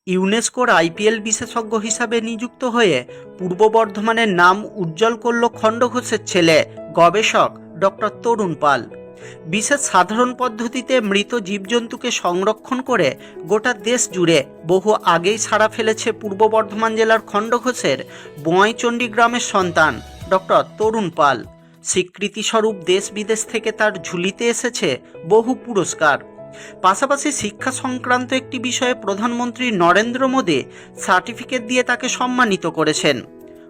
ইউনেস্কোর আইপিএল বিশেষজ্ঞ হিসাবে নিযুক্ত হয়ে পূর্ব বর্ধমানের নাম উজ্জ্বল করল খণ্ডঘোষের ছেলে গবেষক ডক্টর তরুণ পাল। বিশেষ সাধারণ পদ্ধতিতে মৃত জীবজন্তুকে সংরক্ষণ করে গোটা দেশ জুড়ে বহু আগেই সাড়া ফেলেছে পূর্ব বর্ধমান জেলার খণ্ডঘোষের বোয়াইচণ্ডী গ্রামের সন্তান ডক্টর তরুণ পাল। স্বীকৃতিস্বরূপ দেশ বিদেশ থেকে তার ঝুলিতে এসেছে বহু পুরস্কার। পাশাপাশি শিক্ষা সংক্রান্ত একটি বিষয়ে প্রধানমন্ত্রী নরেন্দ্র মোদী সার্টিফিকেট দিয়ে তাকে সম্মানিত করেছেন।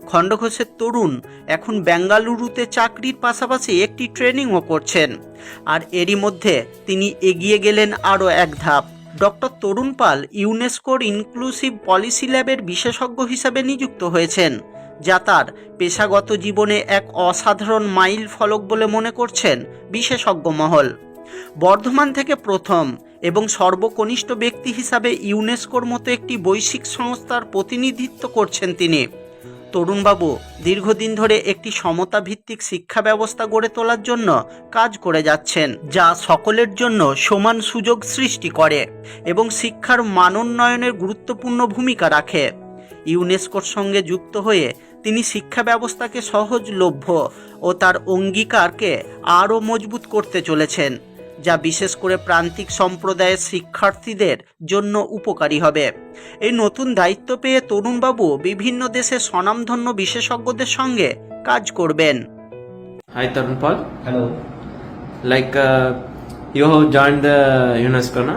খণ্ডঘোষের তরুণ এখন বেঙ্গালুরুতে চাকরির পাশাপাশি একটি ট্রেনিংও করছেন, আর এরই মধ্যে তিনি এগিয়ে গেলেন আরও এক ধাপ। ডক্টর তরুণ পাল ইউনেস্কোর ইনক্লুসিভ পলিসি ল্যাবের বিশেষজ্ঞ হিসাবে নিযুক্ত হয়েছেন, যা তার পেশাগত জীবনে এক অসাধারণ মাইল ফলক বলে মনে করছেন বিশেষজ্ঞ মহল। বর্ধমান থেকে প্রথম এবং সর্বকনিষ্ঠ ব্যক্তি হিসাবে ইউনেস্কোর মতো একটি বৈশ্বিক সংস্থার প্রতিনিধিত্ব করছেন তিনি। তরুণবাবু দীর্ঘদিন ধরে একটি সমতা ভিত্তিক শিক্ষা ব্যবস্থা গড়ে তোলার জন্য কাজ করে যাচ্ছেন, যা সকলের জন্য সমান সুযোগ সৃষ্টি করে এবং শিক্ষার মানোন্নয়নের গুরুত্বপূর্ণ ভূমিকা রাখে। ইউনেস্কোর সঙ্গে যুক্ত হয়ে তিনি শিক্ষা ব্যবস্থাকে সহজলভ্য ও তার অঙ্গীকারকে আরও মজবুত করতে চলেছেন, যা বিশেষ করে প্রান্তিক সম্প্রদায়ের শিক্ষার্থীদের জন্য উপকারী হবে। এই নতুন দায়িত্ব পেয়ে তরুণবাবু বিভিন্ন দেশের স্বনামধন্য বিশেষজ্ঞদের সঙ্গে কাজ করবেন। Hi Tarun Paul. Hello. You have joined the UNESCO, na?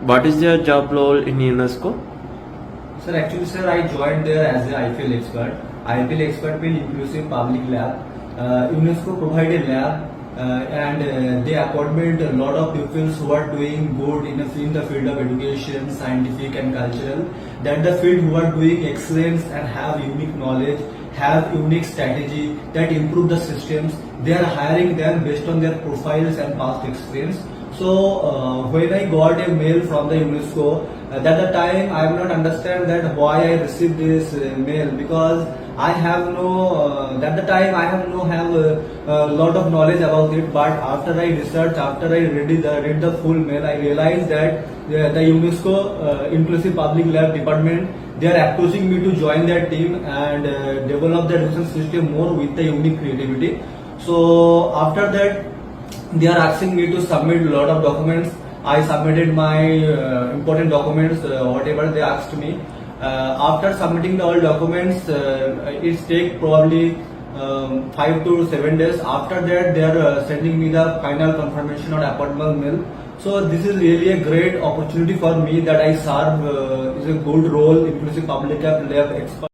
What is your job role in UNESCO? Sir, actually, sir, I joined there as an IPL expert. IPL expert means Inclusive Public Lab. UNESCO provided lab and they appointed a lot of people who are doing good in the field of education, scientific and cultural. That the field who are doing excellence and have unique knowledge, have unique strategy that improve the systems. They are hiring them based on their profiles and past experience. So when I got a mail from the UNESCO, that the time I have not understand that why I received this mail, because I have no that the time I have no have a lot of knowledge about it. But after I research, after I read the full mail, I realized that the UNESCO Inclusive Public Lab department, they are approaching me to join their team and develop the education system more with the unique creativity. So after that, they are asking me to submit a lot of documents. I submitted my important documents, whatever they asked me. After submitting all documents, it takes probably 5 to 7 days. After that, they are sending me the final confirmation or appointment mail. So this is really a great opportunity for me that I serve is a good role, Inclusive Public Lab expert.